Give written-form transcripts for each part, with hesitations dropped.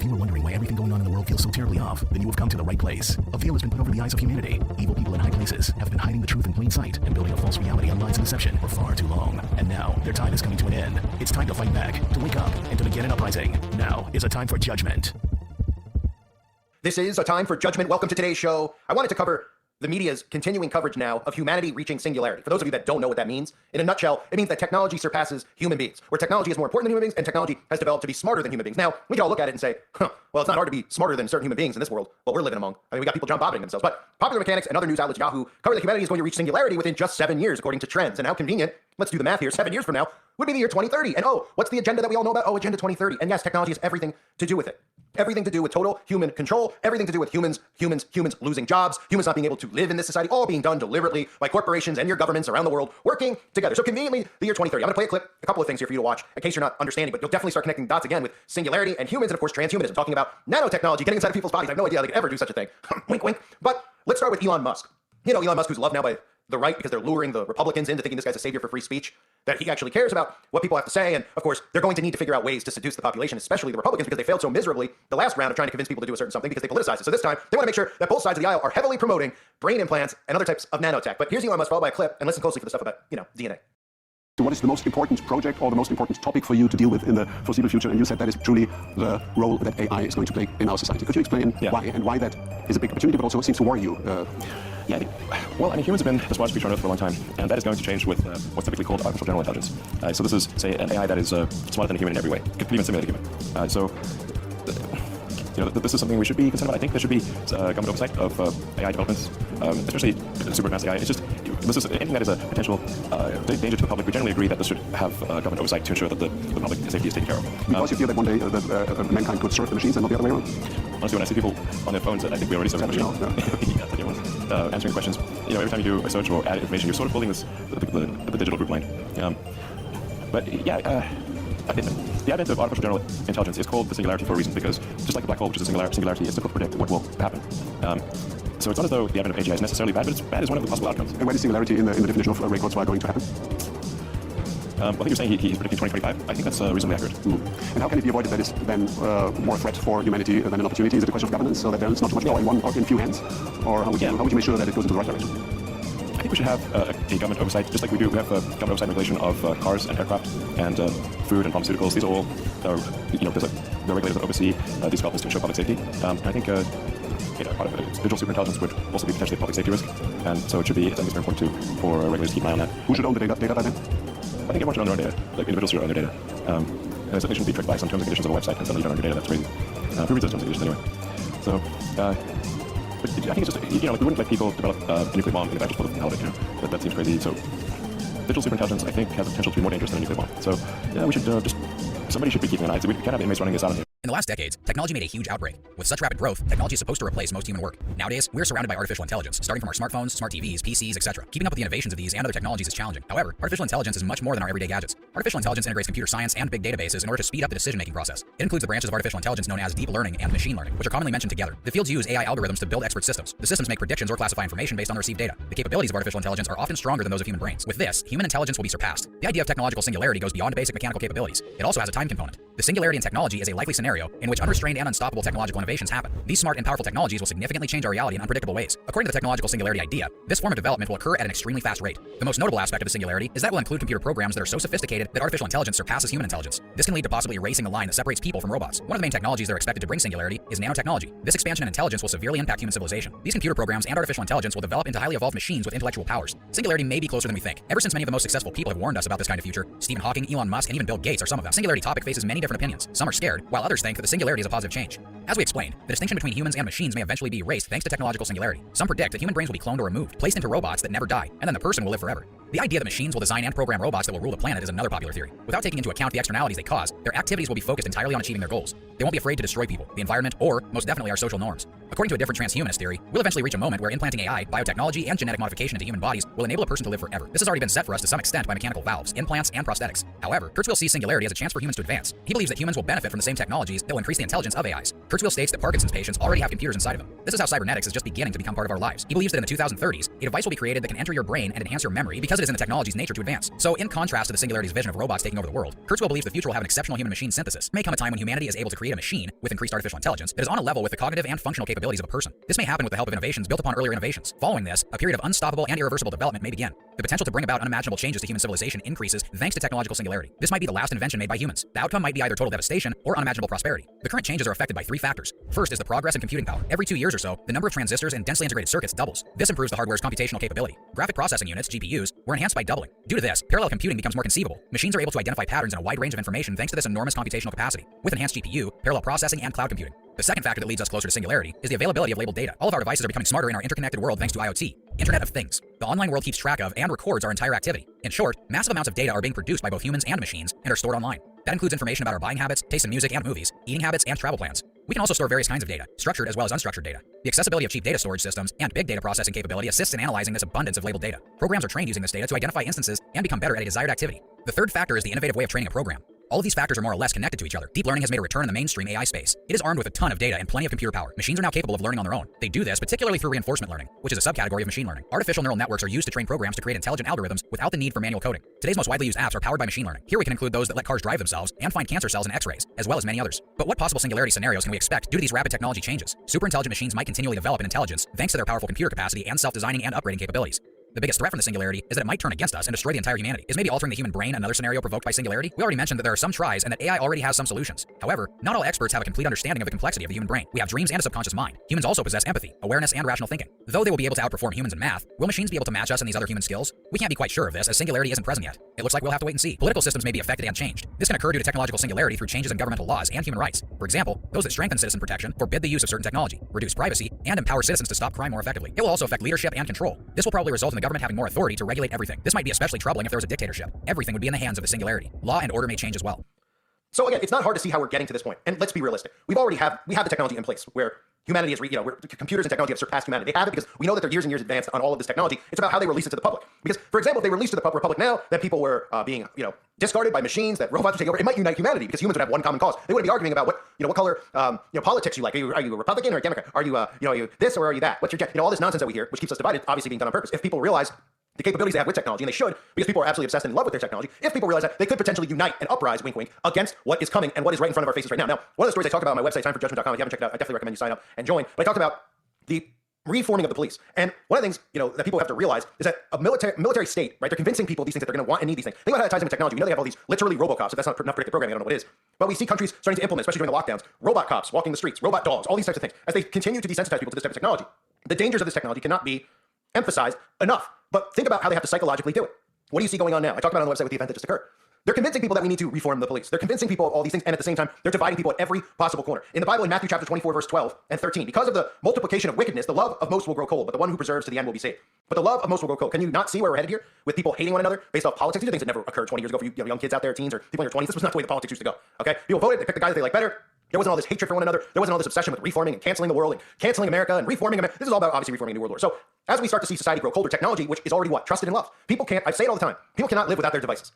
you were wondering why everything going on in the world feels so terribly off, then you have come to the right place. A veil has been put over the eyes of humanity. Evil people in high places have been hiding the truth in plain sight and building a false reality on lies and deception for far too long. And now, their time is coming to an end. It's time to fight back, to wake up, and to begin an uprising. Now is a time for judgment. This is a time for judgment. Welcome to today's show. I wanted to cover the media's continuing coverage now of humanity reaching singularity. For those of you that don't know what that means, in a nutshell, it means that technology surpasses human beings, where technology is more important than human beings, and technology has developed to be smarter than human beings. Now, we can all look at it and say, well, it's not hard to be smarter than certain human beings in this world, what we're living among. I mean, we got people John Bobbiting themselves. But Popular Mechanics and other news outlets, Yahoo, cover that humanity is going to reach singularity within just 7 years, according to trends. And how convenient, let's do the math here, 7 years from now would be the year 2030. And what's the agenda that we all know about? Agenda 2030. And yes, technology has everything to do with it. Everything to do with total human control, everything to do with humans losing jobs, humans not being able to live in this society, all being done deliberately by corporations and your governments around the world working together. So conveniently, the year 2030. I'm gonna play a clip, a couple of things here for you to watch in case you're not understanding, but you'll definitely start connecting dots again with singularity and humans and of course transhumanism, talking about nanotechnology getting inside of people's bodies. I have no idea how they could ever do such a thing. Wink, wink. But let's start with Elon Musk. You know, Elon Musk, who's loved now by the right because they're luring the Republicans into thinking this guy's a savior for free speech, that he actually cares about what people have to say. And of course, they're going to need to figure out ways to seduce the population, especially the Republicans, because they failed so miserably the last round of trying to convince people to do a certain something because they politicized it. So this time, they want to make sure that both sides of the aisle are heavily promoting brain implants and other types of nanotech. But here's Elon Musk followed by a clip, and listen closely for the stuff about, DNA. What is the most important project or the most important topic for you to deal with in the foreseeable future? And you said that is truly the role that AI is going to play in our society. Could you explain why and why that is a big opportunity, but also seems to worry you? Humans have been the smartest creature on Earth for a long time, and that is going to change with what's typically called artificial general intelligence. So this is, say, an AI that is smarter than a human in every way. It could even simulate a human. This is something we should be concerned about. I think there should be government oversight of AI developments, especially super advanced AI. It's just, this is anything that is a potential danger to the public. We generally agree that this should have government oversight to ensure that the public safety is taken care of. Because you feel that one day that mankind could serve the machines and not the other way around? Honestly, when I see people on their phones, I think we already serve the machines. Answering questions. Every time you do a search or add information, you're sort of building this the digital group mind. The advent of artificial general intelligence is called the singularity for a reason, because just like the black hole, which is a singularity, it's difficult to predict what will happen. So it's not as though the advent of AGI is necessarily bad, but it's bad as one of the possible outcomes. And when is singularity in the definition of Ray Kurzweil going to happen? I think you're saying he's predicting 2025. I think that's reasonably accurate. And how can it be avoided that is then more a threat for humanity than an opportunity? Is it a question of governance, so that there is not too much power in one or in few hands? Or how would you make sure that it goes into the right direction? I think we should have a government oversight, just like we do. We have government oversight and regulation of cars and aircraft and food and pharmaceuticals. These are all, there's the regulators that oversee these developments to ensure public safety. And I think part of digital superintelligence would also be potentially a public safety risk. And so it's very important for regulators to keep an eye on that. Who should own the data by then? I think everyone should own their own data. Like individuals should own their data. And it certainly shouldn't be tricked by some terms and conditions of a website and suddenly you don't own your data. That's crazy. Who reads those terms and conditions anyway? So, but I think it's just, we wouldn't let people develop a nuclear bomb in the back just for the hell of it, that seems crazy. So, digital superintelligence, I think, has the potential to be more dangerous than a nuclear bomb. So, we should somebody should be keeping an eye. So we can't have inmates running this out on here. In the last decades, technology made a huge outbreak. With such rapid growth, technology is supposed to replace most human work. Nowadays, we're surrounded by artificial intelligence, starting from our smartphones, smart TVs, PCs, etc. Keeping up with the innovations of these and other technologies is challenging. However, artificial intelligence is much more than our everyday gadgets. Artificial intelligence integrates computer science and big databases in order to speed up the decision-making process. It includes the branches of artificial intelligence known as deep learning and machine learning, which are commonly mentioned together. The fields use AI algorithms to build expert systems. The systems make predictions or classify information based on the received data. The capabilities of artificial intelligence are often stronger than those of human brains. With this, human intelligence will be surpassed. The idea of technological singularity goes beyond basic mechanical capabilities. It also has a time component. The singularity in technology is a likely scenario in which unrestrained and unstoppable technological innovations happen. These smart and powerful technologies will significantly change our reality in unpredictable ways. According to the technological singularity idea, this form of development will occur at an extremely fast rate. The most notable aspect of the singularity is that it will include computer programs that are so sophisticated that artificial intelligence surpasses human intelligence. This can lead to possibly erasing the line that separates people from robots. One of the main technologies that are expected to bring singularity is nanotechnology. This expansion in intelligence will severely impact human civilization. These computer programs and artificial intelligence will develop into highly evolved machines with intellectual powers. Singularity may be closer than we think. Ever since many of the most successful people have warned us about this kind of future, Stephen Hawking, Elon Musk, and even Bill Gates are some of them. Singularity topic faces many different opinions. Some are scared, while others think that the singularity is a positive change. As we explained, the distinction between humans and machines may eventually be erased thanks to technological singularity. Some predict that human brains will be cloned or removed, placed into robots that never die, and then the person will live forever. The idea that machines will design and program robots that will rule the planet is another popular theory. Without taking into account the externalities they cause, their activities will be focused entirely on achieving their goals. They won't be afraid to destroy people, the environment, or, most definitely, our social norms. According to a different transhumanist theory, we'll eventually reach a moment where implanting AI, biotechnology, and genetic modification into human bodies will enable a person to live forever. This has already been set for us to some extent by mechanical valves, implants, and prosthetics. However, Kurzweil sees singularity as a chance for humans to advance. He believes that humans will benefit from the same technologies that will increase the intelligence of AIs. Kurzweil states that Parkinson's patients already have computers inside of them. This is how cybernetics is just beginning to become part of our lives. He believes that in the 2030s, a device will be created that can enter your brain and enhance your memory because it is in the technology's nature to advance. So in contrast to the Singularity's vision of robots taking over the world, Kurzweil believes the future will have an exceptional human-machine synthesis. There may come a time when humanity is able to create a machine with increased artificial intelligence that is on a level with the cognitive and functional capabilities of a person. This may happen with the help of innovations built upon earlier innovations. Following this, a period of unstoppable and irreversible development may begin. The potential to bring about unimaginable changes to human civilization increases thanks to technological singularity. This might be the last invention made by humans. The outcome might be either total devastation or unimaginable prosperity. The current changes are affected by three factors. First is the progress in computing power. Every 2 years or so, the number of transistors and densely integrated circuits doubles. This improves the hardware's computational capability. Graphic processing units, GPUs, were enhanced by doubling. Due to this, parallel computing becomes more conceivable. Machines are able to identify patterns in a wide range of information thanks to this enormous computational capacity, with enhanced GPU, parallel processing, and cloud computing. The second factor that leads us closer to singularity is the availability of labeled data. All of our devices are becoming smarter in our interconnected world thanks to IoT, Internet of Things. The online world keeps track of and records our entire activity. In short, massive amounts of data are being produced by both humans and machines and are stored online. That includes information about our buying habits, taste in music and movies, eating habits, and travel plans. We can also store various kinds of data, structured as well as unstructured data. The accessibility of cheap data storage systems and big data processing capability assists in analyzing this abundance of labeled data. Programs are trained using this data to identify instances and become better at a desired activity. The third factor is the innovative way of training a program. All of these factors are more or less connected to each other. Deep learning has made a return in the mainstream AI space. It is armed with a ton of data and plenty of computer power. Machines are now capable of learning on their own. They do this particularly through reinforcement learning, which is a subcategory of machine learning. Artificial neural networks are used to train programs to create intelligent algorithms without the need for manual coding. Today's most widely used apps are powered by machine learning. Here we can include those that let cars drive themselves and find cancer cells in X-rays, as well as many others. But what possible singularity scenarios can we expect due to these rapid technology changes? Superintelligent machines might continually develop in intelligence thanks to their powerful computer capacity and self-designing and upgrading capabilities. The biggest threat from the singularity is that it might turn against us and destroy the entire humanity. Is maybe altering the human brain another scenario provoked by singularity? We already mentioned that there are some tries and that AI already has some solutions. However, not all experts have a complete understanding of the complexity of the human brain. We have dreams and a subconscious mind. Humans also possess empathy, awareness, and rational thinking. Though they will be able to outperform humans in math, will machines be able to match us in these other human skills? We can't be quite sure of this as singularity isn't present yet. It looks like we'll have to wait and see. Political systems may be affected and changed. This can occur due to technological singularity through changes in governmental laws and human rights. For example, those that strengthen citizen protection, forbid the use of certain technology, reduce privacy, and empower citizens to stop crime more effectively. It will also affect leadership and control. This will probably result in the government having more authority to regulate everything. This might be especially troubling if there was a dictatorship. Everything would be in the hands of the singularity. Law and order may change as well. So again, it's not hard to see how we're getting to this point. And let's be realistic. We have the technology in place where humanity is, where computers and technology have surpassed humanity. They have it because we know that they're years and years advanced on all of this technology. It's about how they release it to the public. Because, for example, if they released to the public now that people were being, discarded by machines, that robots would take over, it might unite humanity because humans would have one common cause. They wouldn't be arguing about what color, politics you like. Are you a Republican or a Democrat? Are you this or are you that? What's your, all this nonsense that we hear, which keeps us divided, obviously being done on purpose. If people realize the capabilities they have with technology, and they should, because people are absolutely obsessed and in love with their technology, if people realize that, they could potentially unite and uprise, wink, wink, against what is coming and what is right in front of our faces right now. Now, one of the stories I talked about on my website, timeforjudgment.com, if you haven't checked it out, I definitely recommend you sign up and join. But I talked about the reforming of the police. And one of the things, that people have to realize is that a military state, right, they're convincing people these things that they're going to want and need these things. Think about how it ties into technology. We know they have all these literally robocops. If that's not enough predictive programming, I don't know what is. But we see countries starting to implement, especially during the lockdowns, robot cops walking the streets, robot dogs, all these types of things. As they continue to desensitize people to this type of technology, the dangers of this technology cannot be emphasized enough. But think about how they have to psychologically do it. What do you see going on now? I talked about it on the website with the event that just occurred. They're convincing people that we need to reform the police. They're convincing people of all these things, and at the same time, they're dividing people at every possible corner. In the Bible, in Matthew chapter 24, verse 12 and 13, because of the multiplication of wickedness, the love of most will grow cold, but the one who preserves to the end will be saved. But the love of most will grow cold. Can you not see where we're headed here? With people hating one another based off politics? These are things that never occurred 20 years ago for you young kids out there, teens, or people in their 20s. This was not the way the politics used to go. Okay? People voted, they picked the guys that they like better. There wasn't all this hatred for one another. There wasn't all this obsession with reforming and canceling the world and canceling America and reforming America. This is all about obviously reforming a new world order. So as we start to see society grow colder, technology, which is already what? Trusted and loved. People can't, I say it all the time, people cannot live without their devices.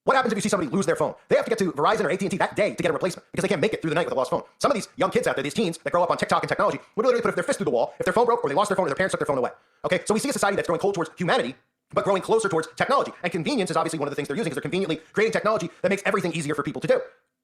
What happens if you see somebody lose their phone? They have to get to Verizon or AT&T that day to get a replacement because they can't make it through the night with a lost phone. Some of these young kids out there, these teens that grow up on TikTok and technology, would literally put their fist through the wall if their phone broke or they lost their phone or their parents took their phone away. Okay, so we see a society that's growing cold towards humanity, but growing closer towards technology. And convenience is obviously one of the things they're using because they're conveniently creating technology that makes everything easier for people to do.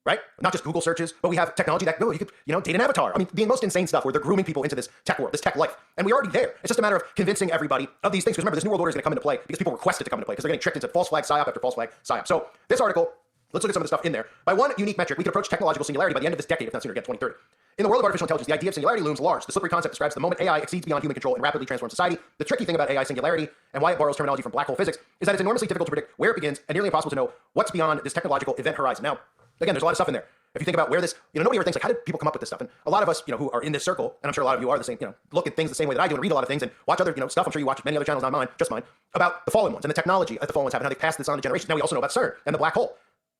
Right? Not just Google searches, but we have technology that, you could, date an avatar. I mean, the most insane stuff where they're grooming people into this tech world, this tech life. And we're already there. It's just a matter of convincing everybody of these things. Because remember, this new world order is going to come into play because people request it to come into play because they're getting tricked into false flag psyop after false flag psyop. So this article, let's look at some of the stuff in there. By one unique metric, we can approach technological singularity by the end of this decade, if not sooner, again, 2030. In the world of artificial intelligence, the idea of singularity looms large. The slippery concept describes the moment AI exceeds beyond human control and rapidly transforms society. The tricky thing about AI singularity and why it borrows terminology from black hole physics is that it's enormously difficult to predict where it begins and nearly impossible to know what's beyond this technological event horizon. Now, again, there's a lot of stuff in there. If you think about where this, nobody ever thinks like, how did people come up with this stuff? And a lot of us, who are in this circle, and I'm sure a lot of you are the same, look at things the same way that I do and read a lot of things and watch other, stuff. I'm sure you watch many other channels, not mine, just mine, about the fallen ones and the technology that the fallen ones have and how they pass this on to generations. Now we also know about CERN and the black hole.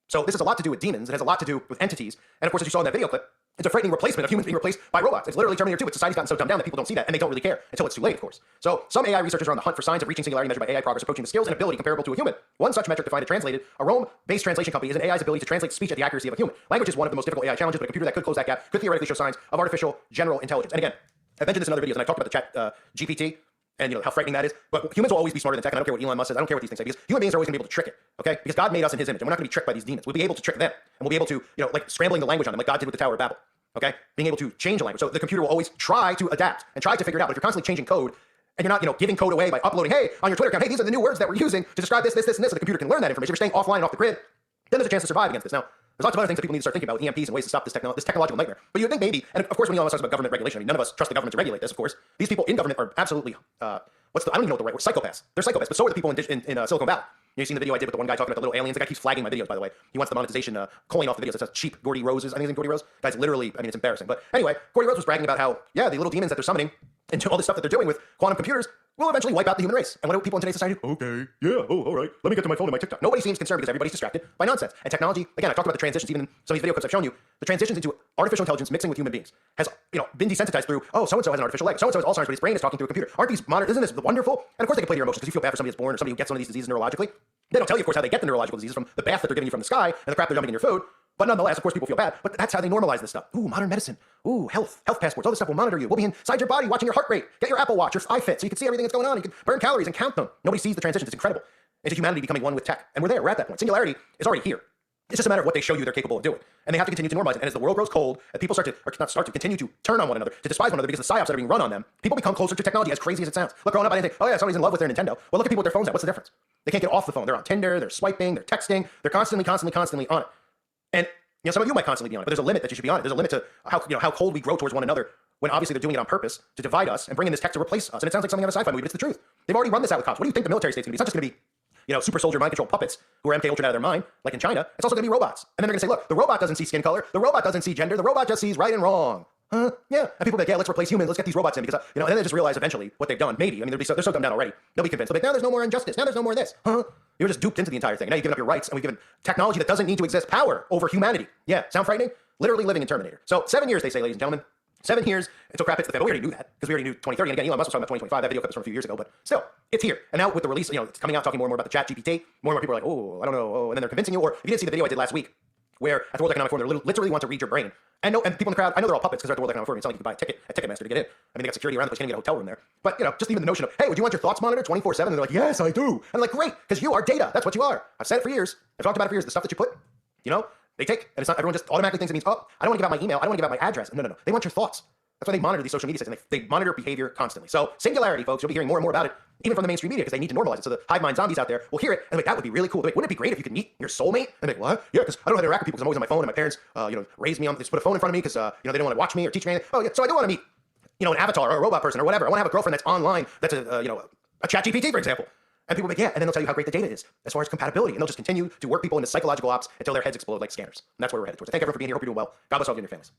So this has a lot to do with demons. It has a lot to do with entities. And of course, as you saw in that video clip, It's a frightening replacement of humans being replaced by robots. It's literally Terminator 2, but society's gotten so dumbed down that people don't see that, and they don't really care until it's too late, of course. So some AI researchers are on the hunt for signs of reaching singularity measured by AI progress approaching the skills and ability comparable to a human. One such metric defined and translated, a Rome-based translation company, is an AI's ability to translate speech at the accuracy of a human. Language is one of the most difficult AI challenges, but a computer that could close that gap could theoretically show signs of artificial general intelligence. And again, I've mentioned this in other videos, and I've talked about the chat GPT, and how frightening that is. But humans will always be smarter than tech, and I don't care what Elon Musk says. I don't care what these things say, because human beings are always going to be able to trick it, okay? Because God made us in his image, and we're not going to be tricked by these demons. We'll be able to trick them, and we'll be able to, like scrambling the language on them, like God did with the Tower of Babel, okay? Being able to change the language. So the computer will always try to adapt and try to figure it out. But if you're constantly changing code, and you're not, giving code away by uploading, hey, on your Twitter account, hey, these are the new words that we're using to describe this, and this, and the computer can learn that information. If you're staying offline, off the grid, then there's a chance to survive against this. Now, there's lots of other things that people need to start thinking about, with EMPs and ways to stop this technological nightmare. But you'd think maybe, and of course when Elon Musk talks about government regulation, I mean, none of us trust the government to regulate this, of course. These people in government are absolutely, I don't even know what the right word, psychopaths. They're psychopaths, but so are the people in Silicon Valley. You've seen the video I did with the one guy talking about the little aliens. The guy keeps flagging my videos, by the way. He wants the monetization coin off the videos. It says cheap Gordy Roses. I think it's Gordy Rose. Guy's literally, I mean, it's embarrassing. But anyway, Gordy Rose was bragging about how, yeah, the little demons that they're summoning and all this stuff that they're doing with quantum computers will eventually wipe out the human race. And what do people in today's society do? Okay, yeah, oh, all right. Let me get to my phone and my TikTok. Nobody seems concerned because everybody's distracted by nonsense. And technology, again, I talked about the transitions, even in some of these video clips I've shown you, the transitions into artificial intelligence mixing with human beings has, been desensitized through, oh, so-and-so has an artificial leg, so-and-so has Alzheimer's, but his brain is talking through a computer. Aren't these isn't this wonderful? And of course they can play to your emotions because you feel bad for somebody that's born or somebody who gets one of these diseases neurologically. They don't tell you, of course, how they get the neurological diseases from the bath that they're giving you from the sky and the crap they're dumping in your food. But nonetheless, of course, people feel bad. But that's how they normalize this stuff. Ooh, modern medicine. Ooh, health passports. All this stuff will monitor you. We'll be inside your body watching your heart rate. Get your Apple Watch, your iFit, so you can see everything that's going on. You can burn calories and count them. Nobody sees the transitions. It's incredible. Into humanity becoming one with tech. And we're there. We're at that point. Singularity is already here. It's just a matter of what they show you they're capable of doing. And they have to continue to normalize it. And as the world grows cold, and people continue to turn on one another, to despise one another because the psyops that are being run on them, people become closer to technology, as crazy as it sounds. Look, growing up, I didn't think, oh yeah, somebody's in love with their Nintendo. Well, look at people with their phones out. What's the difference? They can't get off the phone. They're on Tinder, they're swiping, they're texting, they're constantly on it. And some of you might constantly be on it, but there's a limit that you should be on it. There's a limit to how cold we grow towards one another, when obviously they're doing it on purpose to divide us and bring in this tech to replace us. And it sounds like something out of a sci-fi movie, but it's the truth. They've already run this out with cops. What do you think the military state's gonna be? It's not just gonna be super soldier mind control puppets who are MK Ultra out of their mind, like in China. It's also gonna be robots. And then they're gonna say, look, the robot doesn't see skin color, the robot doesn't see gender, the robot just sees right and wrong. Yeah. And people be like, yeah, let's replace humans, let's get these robots in, because, and then they just realize eventually what they've done. Maybe. I mean, they're so dumbed down already. They'll be convinced. They'll be like, now there's no more injustice, now there's no more this. You're just duped into the entire thing. And now you've given up your rights, and we've given technology that doesn't need to exist power over humanity. Yeah, sound frightening? Literally living in Terminator. So 7 years, they say, ladies and gentlemen. 7 years until crap hits the fan. But we already knew that, because we already knew 2030. And again, Elon Musk was talking about 2025. That video clip was from a few years ago, but still, it's here. And now with the release, it's coming out, talking more and more about the chat GPT. More and more people are like, oh, I don't know. Oh, and then they're convincing you. Or if you didn't see the video I did last week, where at the World Economic Forum, they literally want to read your brain. And people in the crowd, I know they're all puppets because they're at the World Economic Forum. It's not like you can buy a ticket at Ticketmaster to get in. I mean, they got security around the place, you can't even get a hotel room there. But, just even the notion of, hey, would you want your thoughts monitored 24/7? And they're like, yes, I do. And I'm like, great, because you are data. That's what you are. I've said it for years. I've talked about it for years. The stuff that you put, they take, and it's not, everyone just automatically thinks it means, oh, I don't want to give out my email. I don't want to give out my address. No. They want your thoughts. That's why they monitor these social media sites, and they monitor behavior constantly. So singularity, folks, you'll be hearing more and more about it, even from the mainstream media, because they need to normalize it. So the hive mind zombies out there will hear it, and that would be really cool. They're like, wouldn't it be great if you could meet your soulmate? And they're like, what? Yeah, because I don't know how to interact with people because I'm always on my phone, and my parents, raised me on, they just put a phone in front of me because, they don't want to watch me or teach me anything. Oh, yeah, so I do want to meet, an avatar or a robot person or whatever. I want to have a girlfriend that's online, that's a chat GPT, for example. And people will be like, yeah, and then they'll tell you how great the data is as far as compatibility, and they'll just continue to work people into psychological ops until their heads explode like scanners. And that's where we're headed towards. Thank everyone for being here. Hope you're doing well. God bless all of you and your families.